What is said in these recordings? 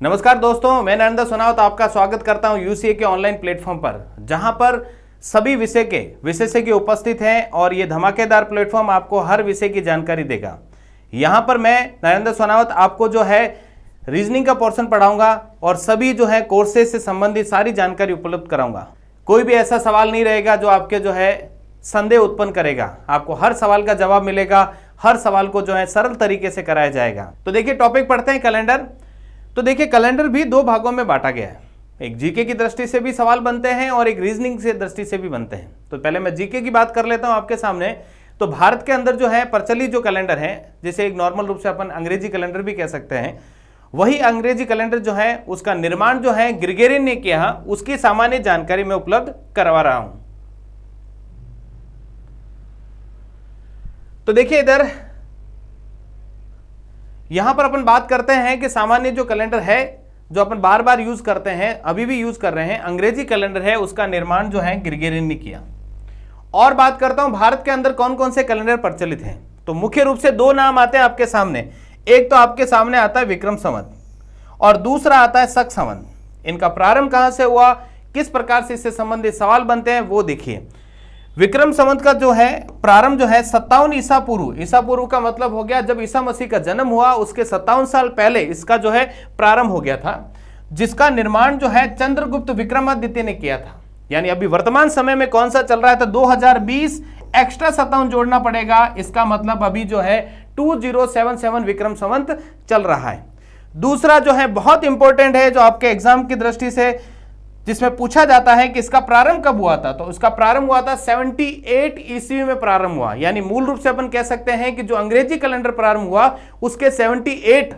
नमस्कार दोस्तों, मैं नरेंद्र सोनावत आपका स्वागत करता हूं यूसीए के ऑनलाइन प्लेटफॉर्म पर, जहां पर सभी विषय के विशेषज्ञ उपस्थित हैं और ये धमाकेदार प्लेटफॉर्म आपको हर विषय की जानकारी देगा। यहां पर मैं नरेंद्र सोनावत आपको जो है रीजनिंग का पोर्शन पढ़ाऊंगा और सभी जो है कोर्सेज से संबंधित सारी जानकारी उपलब्ध कराऊंगा। कोई भी ऐसा सवाल नहीं रहेगा जो आपके जो है संदेह उत्पन्न करेगा। आपको हर सवाल का जवाब मिलेगा, हर सवाल को जो है सरल तरीके से कराया जाएगा। तो देखिए टॉपिक पढ़ते हैं कैलेंडर। तो देखिए कैलेंडर भी दो भागों में बांटा गया है। एक जीके की दृष्टि से भी सवाल बनते हैं और एक रीजनिंग से दृष्टि से भी बनते हैं। तो पहले मैं जीके की बात कर लेता हूं आपके सामने। तो भारत के अंदर जो है प्रचलित जो कैलेंडर है, जिसे एक नॉर्मल रूप से अपन अंग्रेजी कैलेंडर भी कह सकते हैं, वही अंग्रेजी कैलेंडर जो है उसका निर्माण जो है ग्रिगोरियन ने किया, उसकी सामान्य जानकारी मैं उपलब्ध करवा रहा हूं। तो देखिए इधर यहां पर अपन बात करते हैं कि सामान्य जो कैलेंडर है जो अपन बार बार यूज करते हैं, अभी भी यूज कर रहे हैं, अंग्रेजी कैलेंडर है, उसका निर्माण जो है ग्रिगोरियन ने किया। और बात करता हूं भारत के अंदर कौन कौन से कैलेंडर प्रचलित हैं। तो मुख्य रूप से दो नाम आते हैं आपके सामने। एक तो आपके सामने आता है विक्रम संवत और दूसरा आता है शक संवत। इनका प्रारंभ कहां से हुआ, किस प्रकार से इससे संबंधित सवाल बनते हैं वो देखिए। विक्रम संवत का जो है प्रारंभ जो है 57 ईसा पूर्व। ईसा पूर्व का मतलब हो गया जब ईसा मसीह का जन्म हुआ उसके 57 साल पहले इसका जो है प्रारंभ हो गया था, जिसका निर्माण जो है चंद्रगुप्त विक्रमादित्य ने किया था। यानी अभी वर्तमान समय में कौन सा चल रहा है, तो 2020 एक्स्ट्रा 57 जोड़ना पड़ेगा। इसका मतलब अभी जो है 2077 विक्रम संवत चल रहा है। दूसरा जो है बहुत इंपॉर्टेंट है, जो आपके एग्जाम की दृष्टि से जिसमें पूछा जाता है कि इसका प्रारंभ कब हुआ था, तो उसका प्रारंभ हुआ था 78 ईस्वी में प्रारंभ हुआ। यानी मूल रूप से अपन कह सकते हैं कि जो अंग्रेजी कैलेंडर प्रारंभ हुआ उसके 78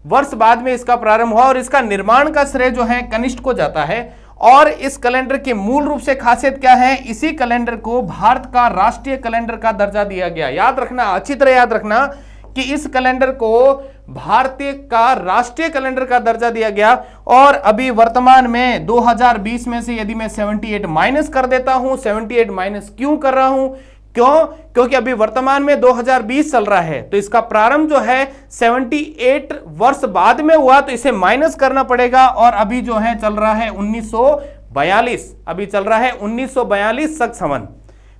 वर्ष बाद में इसका प्रारंभ हुआ और इसका निर्माण का श्रेय जो है कनिष्क को जाता है। और इस कैलेंडर की मूल रूप से खासियत क्या है, इसी कैलेंडर को भारत का राष्ट्रीय कैलेंडर का दर्जा दिया गया। याद रखना, अच्छी तरह याद रखना कि इस कैलेंडर को भारतीय का राष्ट्रीय कैलेंडर का दर्जा दिया गया। और अभी वर्तमान में 2020 में से यदि मैं 78 माइनस कर देता हूं, 78 माइनस क्यों कर रहा हूं, क्यों, क्योंकि अभी वर्तमान में 2020 चल रहा है, तो इसका प्रारंभ जो है 78 वर्ष बाद में हुआ, तो इसे माइनस करना पड़ेगा। और अभी जो है चल रहा है 1942, अभी चल रहा है 1942 शक संवत।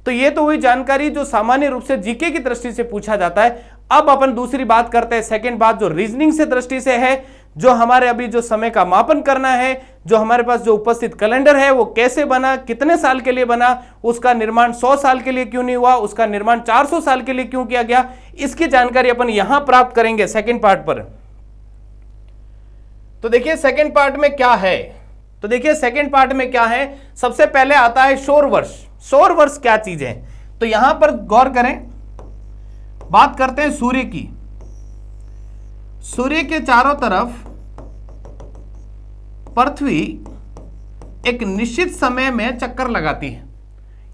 तो ये तो हुई जानकारी जो सामान्य रूप से जीके की दृष्टि से पूछा जाता है। अब अपन दूसरी बात करते हैं, सेकंड बात जो रीजनिंग से दृष्टि से है, जो हमारे अभी जो समय का मापन करना है, जो हमारे पास जो उपस्थित कैलेंडर है वो कैसे बना, कितने साल के लिए बना, उसका निर्माण 100 साल के लिए क्यों नहीं हुआ, उसका निर्माण 400 साल के लिए क्यों किया गया, इसकी जानकारी अपन यहां प्राप्त करेंगे सेकंड पार्ट पर। तो देखिए सेकंड पार्ट में क्या है, तो देखिए सेकंड पार्ट में क्या है, सबसे पहले आता है सौर वर्ष। सौर वर्ष क्या चीज है, तो यहां पर गौर करें, बात करते हैं सूर्य की। सूर्य के चारों तरफ पृथ्वी एक निश्चित समय में चक्कर लगाती है।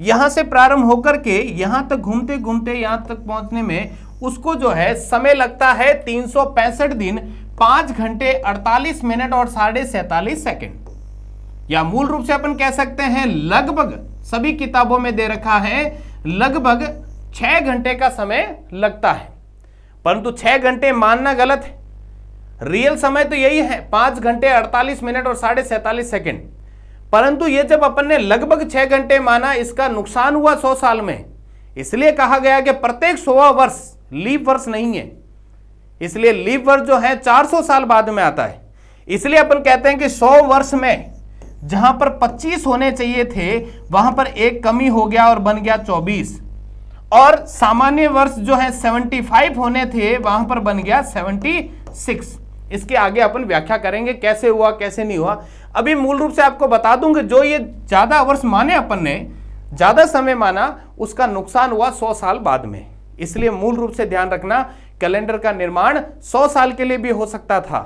यहां से प्रारंभ होकर के यहां तक घूमते घूमते यहां तक पहुंचने में उसको जो है समय लगता है 365 दिन, 5 घंटे 48 मिनट और 47.5 सेकंड। या मूल रूप से अपन कह सकते हैं लगभग, सभी किताबों में दे रखा है लगभग 6 घंटे का समय लगता है। परंतु 6 घंटे मानना गलत है, रियल समय तो यही है 5 घंटे 48 मिनट और 47.5 सेकंड। परंतु ये जब अपन ने लगभग 6 घंटे माना, इसका नुकसान हुआ 100 साल में। इसलिए कहा गया कि प्रत्येक 100वां वर्ष लीप वर्ष नहीं है, इसलिए लीप वर्ष जो है 400 साल बाद में आता है। इसलिए अपन कहते हैं कि 100 वर्ष में जहां पर 25 होने चाहिए थे वहां पर एक कमी हो गया और बन गया 24। और सामान्य वर्ष जो है 75 होने थे वहां पर बन गया 76। इसके आगे अपन व्याख्या करेंगे कैसे हुआ कैसे नहीं हुआ। अभी मूल रूप से आपको बता दूं कि जो ये ज्यादा वर्ष माने अपन ने, ज्यादा समय माना, उसका नुकसान हुआ 100 साल बाद में। इसलिए मूल रूप से ध्यान रखना, कैलेंडर का निर्माण 100 साल के लिए भी हो सकता था,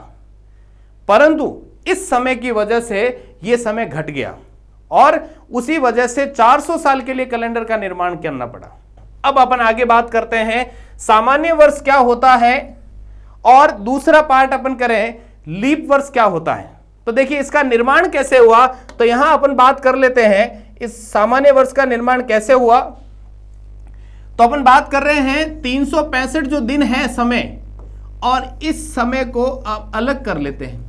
परंतु इस समय की वजह से यह समय घट गया और उसी वजह से 400 साल के लिए कैलेंडर का निर्माण करना पड़ा। अब अपन आगे बात करते हैं सामान्य वर्ष क्या होता है और दूसरा पार्ट अपन करें लीप वर्ष क्या होता है। तो देखिए इसका निर्माण कैसे हुआ, तो यहां अपन बात कर लेते हैं इस सामान्य वर्ष का निर्माण कैसे हुआ। तो अपन बात कर रहे हैं 365 जो दिन है समय, और इस समय को आप अलग कर लेते हैं।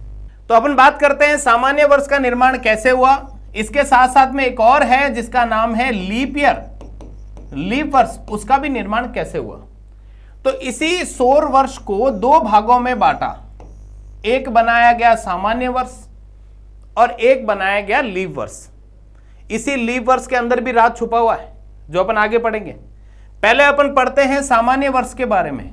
तो अपन बात करते हैं सामान्य वर्ष का निर्माण कैसे हुआ। इसके साथ साथ में एक और है जिसका नाम है लीप ईयर, लीप वर्ष, उसका भी निर्माण कैसे हुआ। तो इसी सौर वर्ष को दो भागों में बांटा, एक बनाया गया सामान्य वर्ष और एक बनाया गया लीप वर्ष। इसी लीप वर्ष के अंदर भी राज छुपा हुआ है जो अपन आगे पढ़ेंगे। पहले अपन पढ़ते हैं सामान्य वर्ष के बारे में।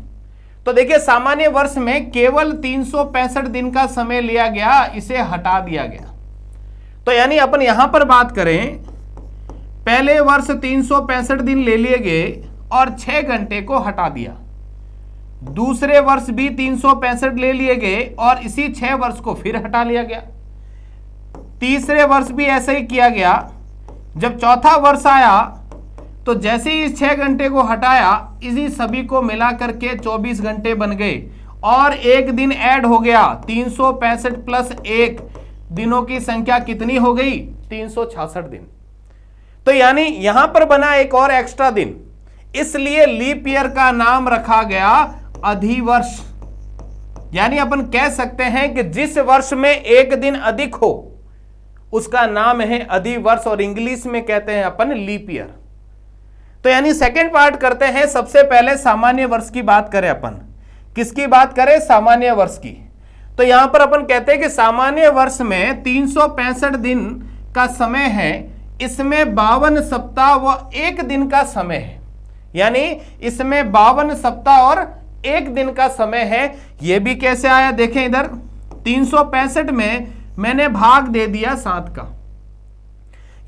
तो देखिए सामान्य वर्ष में केवल 365 दिन का समय लिया गया, इसे हटा दिया गया। तो यानी अपन यहां पर बात करें, पहले वर्ष 365 दिन ले लिए गए और 6 घंटे को हटा दिया। दूसरे वर्ष भी 365 ले लिए गए और इसी 6 वर्ष को फिर हटा लिया गया। तीसरे वर्ष भी ऐसा ही किया गया। जब चौथा वर्ष आया तो जैसे ही इस 6 घंटे को हटाया, इसी सभी को मिला करके 24 घंटे बन गए और एक दिन ऐड हो गया। 365 प्लस 1 दिनों की संख्या कितनी हो गई? 366 दिन। तो यानी यहां पर बना एक और एक्स्ट्रा दिन, इसलिए लीप ईयर का नाम रखा गया अधिवर्ष। यानी अपन कह सकते हैं कि जिस वर्ष में एक दिन अधिक हो उसका नाम है अधिवर्ष और इंग्लिश में कहते हैं अपन लीप ईयर। तो यानी सेकंड पार्ट करते हैं। सबसे पहले सामान्य वर्ष की बात करें अपन। किसकी बात करें? सामान्य वर्ष की। तो यहां पर अपन कहते हैं कि सामान्य वर्ष में 365 दिन का समय है, इसमें 52 सप्ताह व 1 दिन का समय है। यानी इसमें 52 सप्ताह और 1 दिन का समय है। यह भी कैसे आया देखें इधर, 365 में मैंने भाग दे दिया 7 का,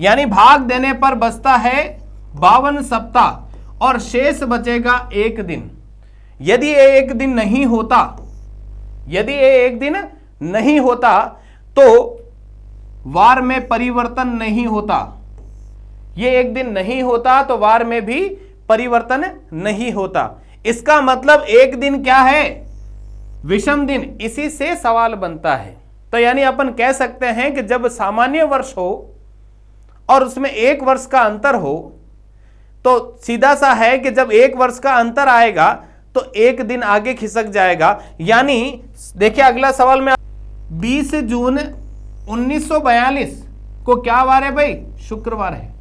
यानी भाग देने पर बचता है 52 सप्ताह और शेष बचेगा 1 दिन। यदि ये 1 दिन नहीं होता, यदि ये 1 दिन नहीं होता तो वार में परिवर्तन नहीं होता। ये 1 दिन नहीं होता तो वार में भी परिवर्तन नहीं होता। इसका मतलब 1 दिन क्या है? विषम दिन। इसी से सवाल बनता है। तो यानी अपन कह सकते हैं कि जब सामान्य वर्ष हो और उसमें 1 वर्ष का अंतर हो, तो सीधा सा है कि जब 1 वर्ष का अंतर आएगा तो 1 दिन आगे खिसक जाएगा। यानी देखिए अगला सवाल में 20 जून 1942 को क्या वार है भाई? शुक्रवार है।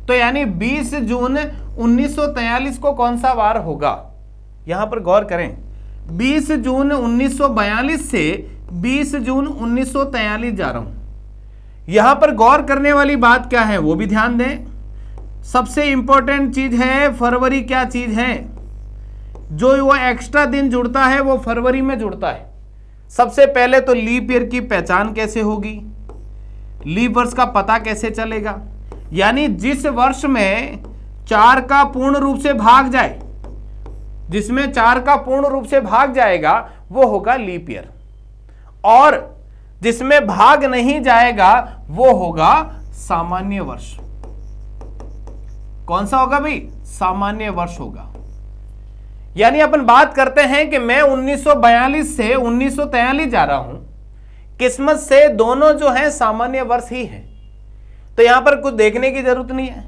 तो यानी 20 जून 1943 को कौन सा वार होगा? यहां पर गौर करें, 20 जून 1942 से 20 जून 1943 जा रहा हूं। यहां पर गौर करने वाली बात क्या है वो भी ध्यान दें। सबसे इंपॉर्टेंट चीज है फरवरी। क्या चीज है? जो वो एक्स्ट्रा दिन जुड़ता है वो फरवरी में जुड़ता है। सबसे पहले तो लीप ईयर की पहचान कैसे होगी? लीप वर्ष का पता कैसे चलेगा? यानी जिस वर्ष में 4 का पूर्ण रूप से भाग जाए, जिसमें 4 का पूर्ण रूप से भाग जाएगा वो होगा लीप ईयर, और जिसमें भाग नहीं जाएगा वो होगा सामान्य वर्ष। कौन सा होगा भाई? सामान्य वर्ष होगा। यानी अपन बात करते हैं कि मैं 1942 से 1943 जा रहा हूं, किस्मत से दोनों जो है सामान्य वर्ष ही है। तो यहां पर कुछ देखने की जरूरत नहीं है।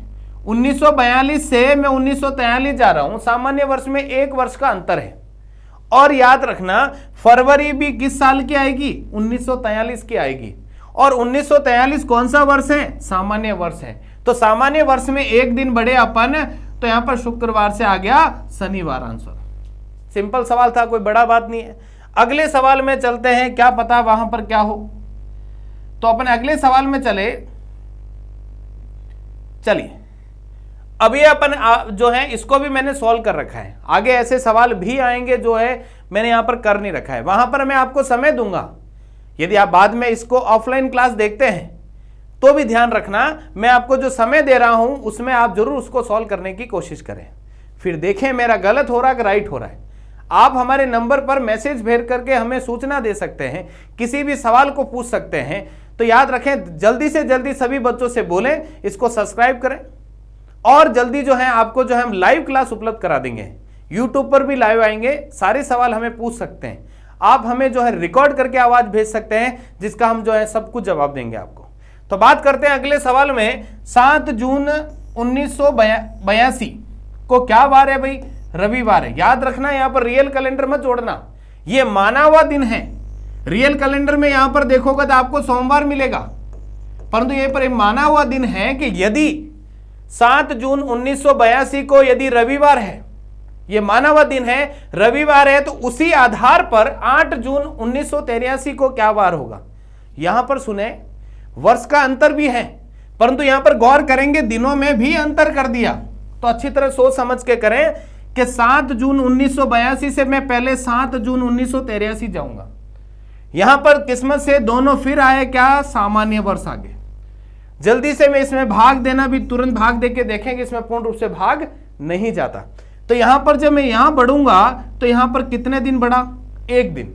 1942 से मैं 1943 जा रहा हूं, सामान्य वर्ष में 1 वर्ष का अंतर है। और याद रखना फरवरी भी किस साल की आएगी? 1943 की आएगी। और 1943 कौन सा वर्ष है? सामान्य वर्ष है। तो सामान्य वर्ष में 1 दिन बढ़े अपन, तो यहां पर शुक्रवार से आ गया शनिवार आंसर। सिंपल सवाल था, कोई बड़ा बात नहीं है। अगले सवाल में चलते हैं, क्या पता वहां पर क्या हो। तो अपन अगले सवाल में चलिए अभी अपन जो है इसको भी मैंने सॉल्व कर रखा है। आगे ऐसे सवाल भी आएंगे जो है मैंने यहां पर कर नहीं रखा है, वहां पर मैं आपको समय दूंगा। यदि आप बाद में इसको ऑफलाइन क्लास देखते हैं तो भी ध्यान रखना, मैं आपको जो समय दे रहा हूं उसमें आप जरूर उसको सॉल्व करने की कोशिश करें, फिर देखें मेरा गलत हो रहा है कि राइट हो रहा है। आप हमारे नंबर पर मैसेज भेज करके हमें सूचना दे सकते हैं, किसी भी सवाल को पूछ सकते हैं। तो याद रखें, जल्दी से जल्दी सभी बच्चों से बोलें इसको सब्सक्राइब करें, और जल्दी जो है आपको जो है हम लाइव क्लास उपलब्ध करा देंगे। यूट्यूब पर भी लाइव आएंगे, सारे सवाल हमें पूछ सकते हैं। आप हमें जो है रिकॉर्ड करके आवाज भेज सकते हैं, जिसका हम जो है सब कुछ जवाब देंगे आपको। तो बात करते हैं अगले सवाल में। 7 जून 1982 को क्या वार है भाई? रविवार है। याद रखना, यहां पर रियल कैलेंडर मत जोड़ना, यह माना हुआ दिन है। रियल कैलेंडर में यहां पर देखोगे तो आपको सोमवार मिलेगा, परंतु यहां पर एक माना हुआ दिन है कि यदि 7 जून 1982 को यदि रविवार है, यह माना हुआ दिन है, रविवार है, तो उसी आधार पर 8 जून 1983 को क्या वार होगा। यहां पर सुने, वर्ष का अंतर भी है, परंतु यहां पर गौर करेंगे दिनों में भी अंतर कर दिया, तो अच्छी तरह सोच समझ के करें कि 7 जून 1982 से मैं पहले 7 जून 1983 जाऊंगा। यहां पर किस्मत से दोनों फिर आए क्या, सामान्य वर्ष आगे। जल्दी से मैं इसमें भाग देना भी तुरंत भाग देके देखेंगे, इसमें पूर्ण रूप से भाग नहीं जाता। तो यहां पर जब मैं यहां बढ़ूंगा तो यहां पर कितने दिन बढ़ा, 1 दिन।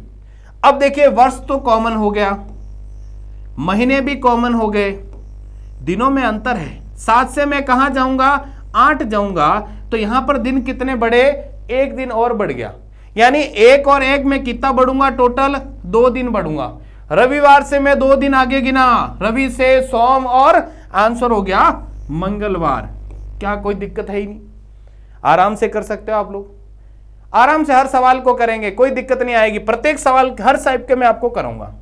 अब देखिए वर्ष तो कॉमन हो गया, महीने भी कॉमन हो गए, दिनों में अंतर है। 7 से मैं कहां जाऊंगा, 8 जाऊंगा, तो यहां पर दिन कितने बढ़े, 1 दिन और बढ़ गया। यानी 1 और 1 में कितना बढ़ूंगा, टोटल 2 दिन बढ़ूंगा। रविवार से मैं 2 दिन आगे गिना, रवि से सोम और आंसर हो गया मंगलवार। क्या कोई दिक्कत है ही नहीं, आराम से कर सकते हो आप लोग, आराम से हर सवाल को करेंगे, कोई दिक्कत नहीं आएगी। प्रत्येक सवाल हर टाइप के मैं आपको कराऊंगा।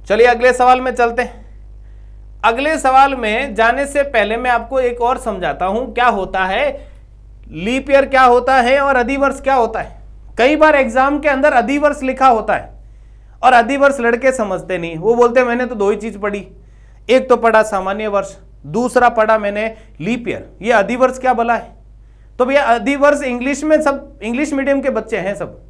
चलिए अगले सवाल में चलते हैं। अगले सवाल में जाने से पहले मैं आपको एक और समझाता हूं क्या होता है लीप ईयर, क्या होता है और अधिवर्ष क्या होता है। कई बार एग्जाम के अंदर अधिवर्ष लिखा होता है और अधिवर्ष लड़के समझते नहीं, वो बोलते हैं मैंने तो 2 ही चीज पढ़ी, एक तो पढ़ा सामान्य वर्ष, दूसरा पढ़ा मैंने लीप ईयर, ये अधिवर्ष क्या भला है। तो भैया अधिवर्ष इंग्लिश में, सब इंग्लिश मीडियम के बच्चे हैं सब,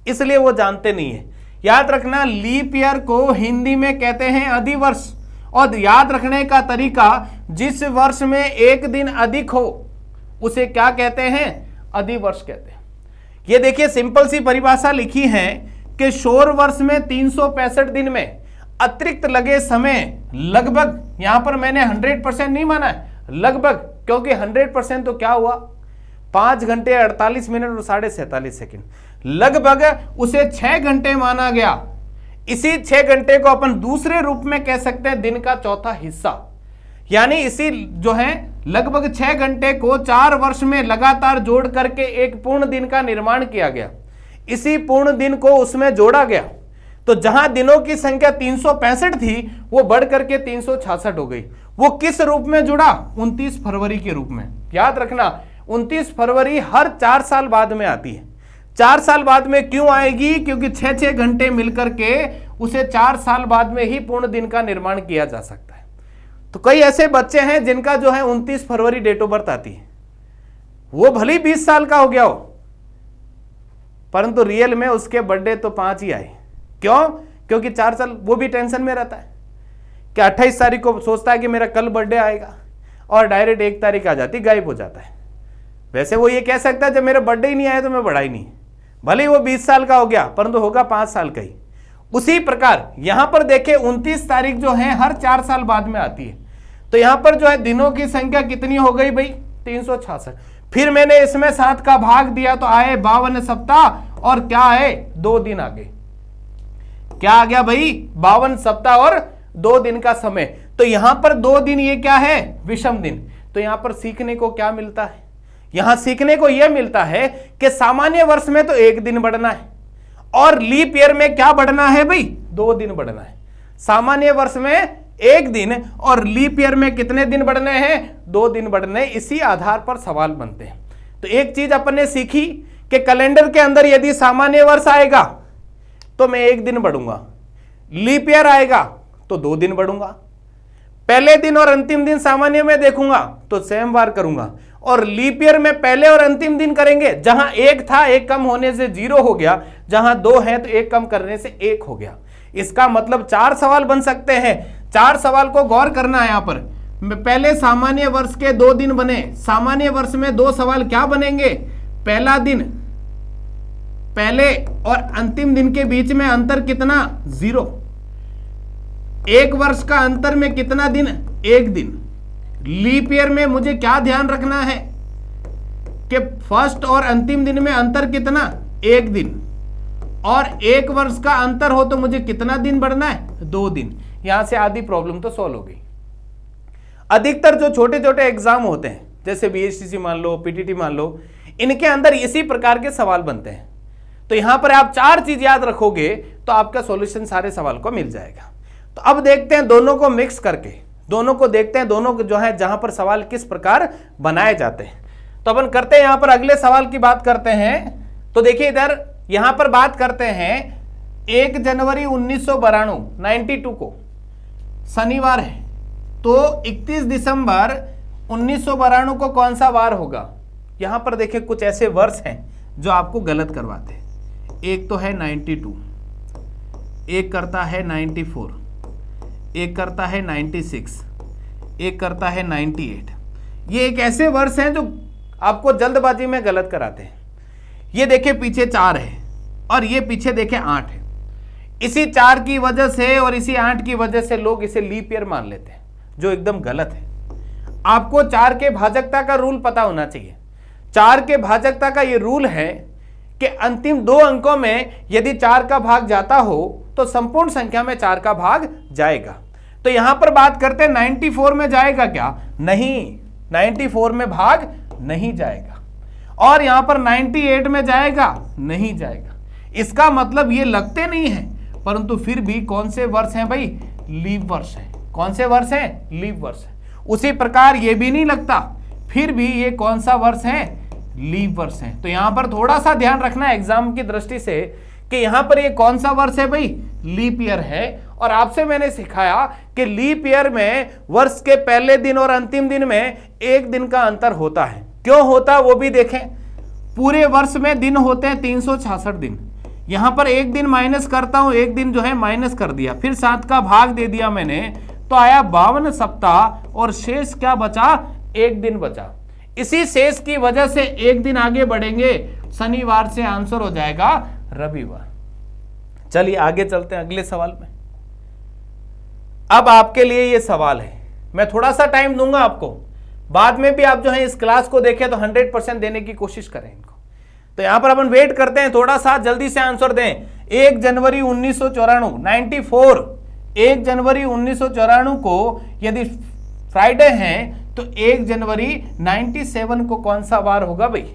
इसलिए वो जानते नहीं है। याद रखना लीप ईयर को हिंदी में कहते हैं अधिवर्ष, और याद रखने का तरीका, जिस वर्ष में 1 दिन अधिक हो उसे क्या कहते हैं, अधिवर्ष कहते हैं। ये देखिए सिंपल सी परिभाषा लिखी है कि सौर वर्ष में 365 दिन में अतिरिक्त लगे समय लगभग, यहां पर मैंने 100% नहीं माना है, लगभग, क्योंकि 100% तो क्या हुआ, 5 घंटे 48 मिनट और 47.5 सेकंड, लगभग उसे 6 घंटे माना गया। इसी 6 घंटे को अपन दूसरे रूप में कह सकते हैं दिन का चौथा हिस्सा। यानी इसी जो है लगभग 6 घंटे को 4 वर्ष में लगातार जोड़ करके एक पूर्ण दिन का निर्माण किया गया। इसी पूर्ण दिन को उसमें जोड़ा गया, तो जहां दिनों की संख्या 365 थी वो बढ़ करके 366 हो गई। वो किस रूप में जुड़ा, 29 फरवरी के रूप में। याद रखना 29 फरवरी हर 4 साल बाद में आती है। 4 साल बाद में क्यों आएगी, क्योंकि 6-6 घंटे मिलकर के उसे 4 साल बाद में ही पूर्ण दिन का निर्माण किया जा सकता है। तो कई ऐसे बच्चे हैं जिनका जो है 29 फरवरी डेट ऑफ बर्थ आती है, वो भले ही 20 साल का हो गया हो, परंतु रियल में उसके बर्थडे तो 5 ही आए। क्यों, क्योंकि 4 साल वो भी टेंशन में रहता है कि 28 तारीख को सोचता है कि मेरा कल बर्थडे आएगा और डायरेक्ट 1 तारीख आ जाती, गायब हो जाता है। वैसे वो ये कह सकता है जब मेरा बर्थडे ही नहीं आया तो मैं बढ़ा ही नहीं, भले ही वो 20 साल का हो गया परंतु होगा 5 साल का ही। उसी प्रकार यहां पर देखें 29 तारीख जो है हर 4 साल बाद में आती है, तो यहां पर जो है दिनों की संख्या कितनी हो गई भाई, 366। फिर मैंने इसमें 7 का भाग दिया तो आए 52 सप्ताह, और क्या है 2 दिन आगे, क्या आ गया भाई, 52 सप्ताह और 2 दिन का समय। तो यहां पर 2 दिन ये क्या है, विषम दिन। तो यहां पर सीखने को क्या मिलता है, यहां सीखने को यह मिलता है कि सामान्य वर्ष में तो 1 दिन बढ़ना है और लीप ईयर में क्या बढ़ना है भाई, 2 दिन बढ़ना है। सामान्य वर्ष में 1 दिन और लीप ईयर में कितने दिन बढ़ने हैं, 2 दिन बढ़ने। इसी आधार पर सवाल बनते हैं। तो एक चीज अपन ने सीखी कि कैलेंडर के अंदर यदि सामान्य वर्ष आएगा तो मैं 1 दिन बढ़ूंगा, लीप ईयर आएगा तो 2 दिन बढ़ूंगा, पहले दिन और अंतिम दिन सामान्य में देखूंगा तो सेम वार करूंगा, और लीप ईयर में पहले और अंतिम दिन करेंगे। जहां 1 था 1 कम होने से 0 हो गया, जहां 2 है तो 1 कम करने से 1 हो गया। इसका मतलब 4 सवाल बन सकते हैं। 4 सवाल को गौर करना है। यहां पर पहले सामान्य वर्ष के 2 दिन बने, सामान्य वर्ष में 2 सवाल क्या बनेंगे, पहला दिन, पहले और अंतिम दिन के बीच में अंतर कितना, 0। 1 वर्ष का अंतर में कितना दिन, 1 दिन। लीप ईयर में मुझे क्या ध्यान रखना है कि फर्स्ट और अंतिम दिन में अंतर कितना, 1 दिन, और 1 वर्ष का अंतर हो तो मुझे कितना दिन बढ़ना है, 2 दिन। यहां से आधी प्रॉब्लम तो सॉल्व हो गई। अधिकतर जो छोटे छोटे एग्जाम होते हैं जैसे बीएसटीसी मान लो, पीटीटी मान लो, इनके अंदर इसी प्रकार के सवाल बनते हैं। तो यहां पर आप 4 चीज याद रखोगे तो आपका सॉल्यूशन सारे सवाल को मिल जाएगा। तो अब देखते हैं दोनों को मिक्स करके, दोनों को देखते हैं, दोनों जो है जहां पर सवाल किस प्रकार बनाए जाते हैं। तो अपन करते हैं यहां पर अगले सवाल की बात करते हैं। तो देखिए इधर यहां पर बात करते हैं 1 जनवरी 1992 को शनिवार है, तो 31 दिसंबर 1992 को कौन सा वार होगा। यहां पर देखिए कुछ ऐसे वर्ष हैं जो आपको गलत करवाते हैं। एक तो है 92, एक करता है 94, एक करता है 96, एक करता है 98। ये एक ऐसे वर्ष हैं जो आपको जल्दबाजी में गलत कराते हैं। ये देखिए पीछे 4 है और ये पीछे देखिए 8 है। इसी 4 की वजह से और इसी 8 की वजह से लोग इसे लीप ईयर मान लेते हैं, जो एकदम गलत है। आपको 4 के भाजकता का रूल पता होना चाहिए। 4 के भाजकता का ये रूल है कि अंतिम 2 अंकों में यदि 4 का भाग जाता हो तो संपूर्ण संख्या में 4 का भाग जाएगा। तो यहां पर बात करते हैं 94 में जाएगा क्या? नहीं, 94 में भाग नहीं जाएगा। और यहां पर 98 में जाएगा? नहीं जाएगा। इसका मतलब ये लगते नहीं है, परंतु फिर भी कौन से वर्ष हैं भाई? लीप वर्ष है। कौन से वर्ष हैं? लीप वर्ष है। उसी प्रकार ये भी नहीं लगता, फिर भी ये कौन सा वर्ष है? लीप वर्ष है। तो यहां पर थोड़ा सा ध्यान रखना एग्जाम की दृष्टि से कि यहां पर ये कौन सा वर्ष है भाई? लीप ईयर है। और आपसे मैंने सिखाया कि लीप ईयर में वर्ष के पहले दिन और अंतिम दिन में 1 दिन का अंतर होता है। क्यों होता है वो भी देखें। पूरे वर्ष में दिन होते हैं 366 दिन। यहां पर 1 दिन माइनस करता हूं, 1 दिन जो है माइनस कर दिया, फिर 7 का भाग दे दिया मैंने, तो आया 52 सप्ताह और शेष क्या बचा? 1 दिन बचा। इसी शेष की वजह से 1 दिन आगे बढ़ेंगे, शनिवार से आंसर हो जाएगा रविवार। चलिए आगे चलते हैं अगले सवाल में। अब आपके लिए ये सवाल है, मैं थोड़ा सा टाइम दूंगा आपको, बाद में भी आप जो है इस क्लास को देखें तो 100% देने की कोशिश करें इनको। तो यहां पर अपन वेट करते हैं, थोड़ा सा जल्दी से आंसर दें। 1 जनवरी 1994 94, 1 जनवरी 1994 को यदि फ्राइडे है तो 1 जनवरी 97 को कौन सा वार होगा भाई?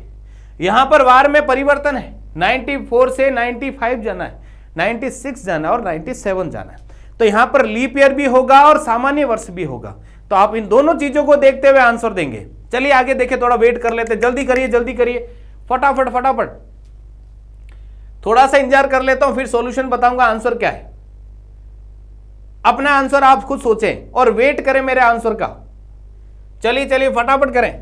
यहां पर वार में परिवर्तन है, 94 से 95 जाना है, 96 जाना और 97 जाना है। तो यहां पर लीप ईयर भी होगा और सामान्य वर्ष भी होगा। तो आप इन दोनों चीजों को देखते हुए आंसर देंगे। चलिए आगे देखें, थोड़ा वेट कर लेते, जल्दी करिए जल्दी करिए, फटाफट फटाफट। थोड़ा सा इंतजार कर लेता हूं, फिर सॉल्यूशन बताऊंगा आंसर क्या है। अपना आंसर आप खुद सोचें और वेट करें मेरे आंसर का। चलिए चलिए फटाफट करें।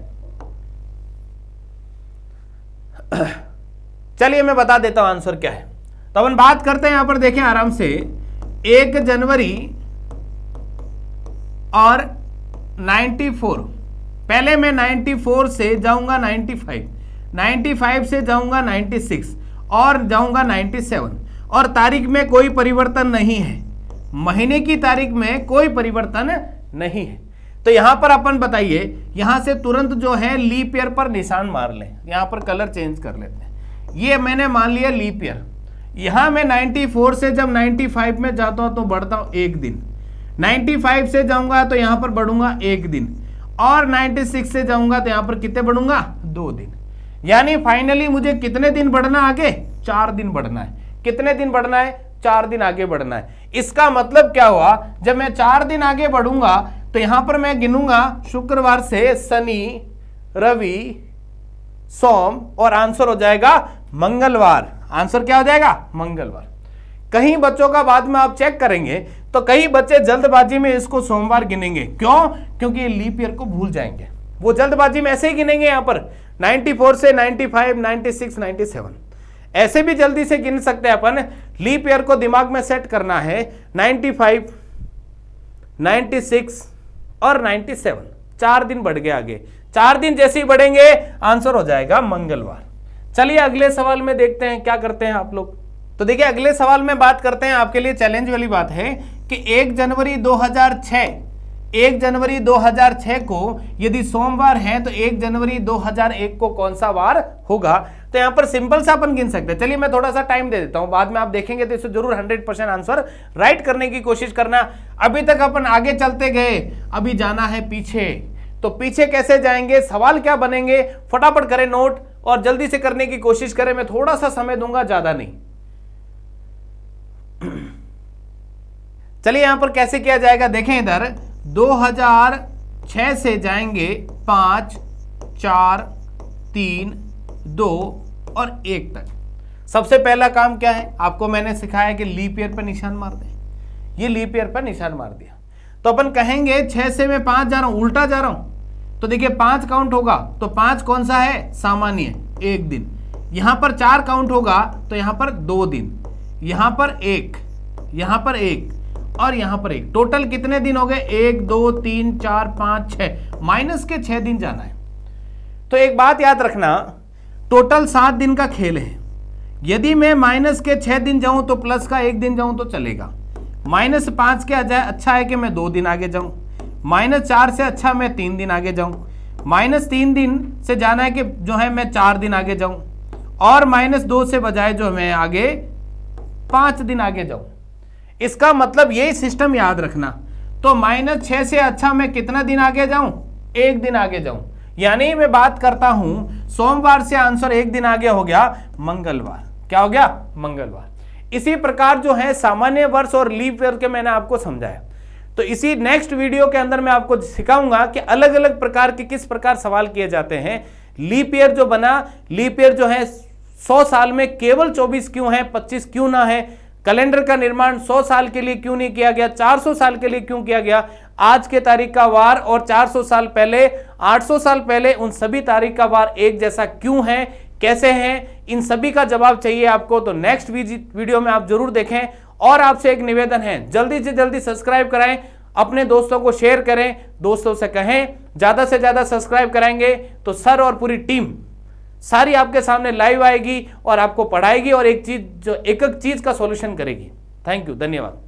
चलिए मैं बता देता हूं आंसर क्या है। तो अपन बात करते हैं, यहां पर देखें आराम से, 1 जनवरी और 94। पहले मैं 94 से जाऊंगा 95, 95 से जाऊंगा 96 और जाऊंगा 97। और तारीख में कोई परिवर्तन नहीं है, महीने की तारीख में कोई परिवर्तन नहीं है। तो यहां पर अपन बताइए, यहां से तुरंत जो है लीप ईयर पर निशान मार लें। यहां पर कलर चेंज कर लेते हैं। ये मैंने मान लिया लीप ईयर। यहां मैं 94 से जब 95 में जाता हूं तो बढ़ता हूं 1 दिन, 95 से जाऊंगा तो यहां पर बढ़ूंगा 1 दिन, और 96 से जाऊंगा तो यहां पर कितने बढ़ूंगा? 2 दिन। यानी फाइनली मुझे कितने दिन बढ़ना आगे? 4 दिन बढ़ना है। कितने दिन बढ़ना है? 4 दिन आगे बढ़ना है। इसका मतलब क्या हुआ? जब मैं 4 दिन आगे बढ़ूंगा तो यहां पर मैं गिनूंगा शुक्रवार से शनि, रवि, सोम और आंसर हो जाएगा मंगलवार। आंसर क्या हो जाएगा? मंगलवार। कहीं बच्चों का बाद में आप चेक करेंगे तो कई बच्चे जल्दबाजी में इसको सोमवार गिनेंगे। क्यों? क्योंकि ये लीप ईयर को भूल जाएंगे। वो जल्दबाजी में ऐसे ही गिनेंगे, यहां पर 94 से 95, 96, 97 ऐसे भी जल्दी से गिन सकते हैं अपन। लीप ईयर को दिमाग में सेट करना है। 95, 96 और 97, 4 दिन बढ़ गए आगे। 4 दिन जैसे ही बढ़ेंगे आंसर हो जाएगा मंगलवार। चलिए अगले सवाल में देखते हैं क्या करते हैं आप लोग। तो देखिए अगले सवाल में बात करते हैं, आपके लिए चैलेंज वाली बात है कि 1 जनवरी 2006 को यदि सोमवार है तो 1 जनवरी 2001 को कौन सा वार होगा? तो यहां पर सिंपल सा अपन गिन सकते हैं। चलिए मैं थोड़ा सा टाइम दे देता हूं, बाद में आप देखेंगे तो इसे जरूर 100% आंसर राइट करने की कोशिश करना। अभी तक अपन आगे चलते गए, अभी जाना है पीछे। तो पीछे कैसे जाएंगे, सवाल क्या बनेंगे, फटाफट करें नोट और जल्दी से करने की कोशिश करें। मैं थोड़ा सा समय दूंगा, ज्यादा नहीं। चलिए यहां पर कैसे किया जाएगा, देखें इधर 2006 से जाएंगे 5, 4, 3, 2 और 1 तक। सबसे पहला काम क्या है, आपको मैंने सिखाया कि लीप ईयर पर निशान मार दें। ये लीप ईयर पर निशान मार दिया तो अपन कहेंगे 6 से मैं 5 जा रहा हूं, उल्टा जा रहा हूं, तो देखिए 5 काउंट होगा तो 5 कौन सा है, सामान्य, 1 दिन। यहां पर 4 काउंट होगा तो यहां पर 2 दिन, यहां पर 1, यहां पर 1 और यहां पर 1। टोटल कितने दिन हो गए, 1, 2, 3, 4, 5, 6, माइनस के 6 दिन जाना है। तो एक बात याद रखना, टोटल 7 दिन का खेल है। यदि मैं माइनस के 6 दिन जाऊं तो प्लस का 1 दिन जाऊं तो चलेगा। -5 के अच्छा है कि मैं 2 दिन आगे जाऊं, -4 से अच्छा मैं 3 दिन आगे जाऊं, -3 दिन से जाना है कि जो है मैं 4 दिन आगे जाऊं, और -2 से बजाय जो मैं आगे 5 दिन आगे जाऊं। इसका मतलब यही सिस्टम याद रखना। तो -6 से अच्छा मैं कितना दिन आगे जाऊं, 1 दिन आगे जाऊं। यानी मैं बात करता हूं सोमवार से आंसर 1 दिन आगे हो गया मंगलवार। क्या हो गया, मंगलवार। इसी प्रकार जो है सामान्य वर्ष और लीप ईयर के मैंने आपको समझाया। तो इसी नेक्स्ट वीडियो के अंदर मैं आपको सिखाऊंगा कि अलग अलग प्रकार के किस प्रकार सवाल किए जाते हैं। लीप ईयर जो बना, लीप ईयर जो है 100 साल में केवल 24 क्यों है, 25 क्यों ना है, कैलेंडर का निर्माण 100 साल के लिए क्यों नहीं किया गया, 400 साल के लिए क्यों किया गया, आज के तारीख का वार और 400 साल पहले, 800 साल पहले उन सभी तारीख का वार एक जैसा क्यों है, कैसे हैं, इन सभी का जवाब चाहिए आपको। तो नेक्स्ट वीडियो में आप जरूर देखें। और आपसे एक निवेदन है, जल्दी से जल्दी सब्सक्राइब कराएं, अपने दोस्तों को शेयर करें, दोस्तों से कहें ज्यादा से ज्यादा सब्सक्राइब कराएंगे तो सर और पूरी टीम सारी आपके सामने लाइव आएगी और आपको पढ़ाएगी और एक चीज का सॉल्यूशन करेगी। थैंक यू, धन्यवाद।